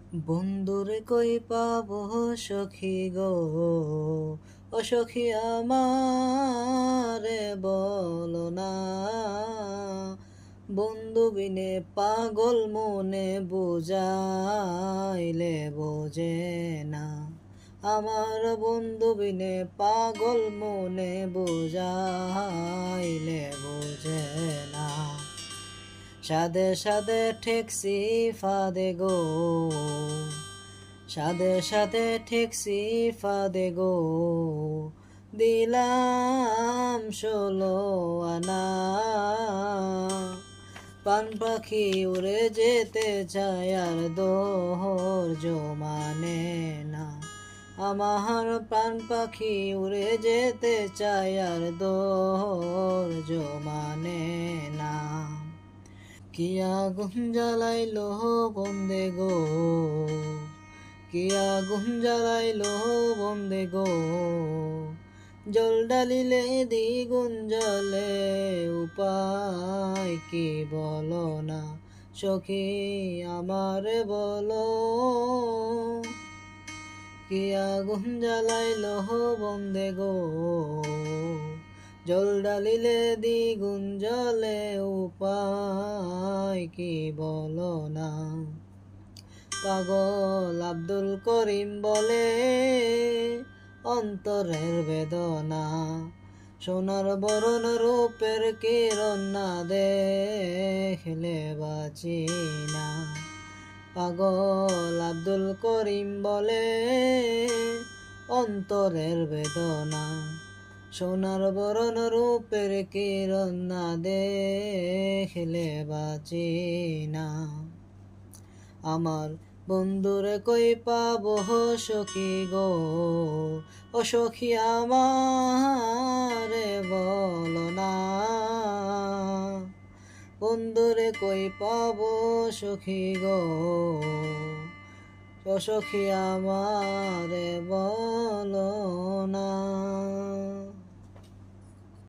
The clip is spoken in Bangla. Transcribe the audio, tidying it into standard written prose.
বন্ধুরে কই পাবো সখী গো, ও সখী আমারে বলো না। বন্ধু বিনে পাগল মনে বুঝাইলে বোঝে না। আমার বন্ধু বিনে পাগল মনে বুঝাইলে বোঝে না। সাদে সাদে ঠেকছি ফাদে গো, সাদে সাদে ঠেকছি ফাদে গো, দিলাম 16 আনা। পান পাখি উড়ে যেতে চায় আর ধৈর্য মানে না। আমার প্রাণ পাখি উড়ে যেতে চায় আর ধৈর্য মানে না। কি আগুন জ্বালাইলো বন্দে গো, কি আগুন জ্বালাইলো বন্দে গো, জল ডালিলে দ্বিগুণ জ্বলে, উপায় কি বলো না সখী আমারে বলো। কি আগুন জ্বালাইলো বন্দে গো, জল ডালিলে দ্বিগুণ জ্বলে, উপায় কি বলো না। পাগল আব্দুল করিম বলে অন্তরের বেদনা, সোনার বরণ রূপের কিরণ না দেখলে বাঁচি না। পাগল আব্দুল করিম বলে অন্তরের বেদনা, সোনার বরণ রূপের কিরণ না দেখলে বাঁচি না। আমার বন্ধুরে কই পাবো সখী গো, ও সখী আমারে বলো না। বন্ধুরে কই পাবো সখী গো, ও সখী আমারে বলো না।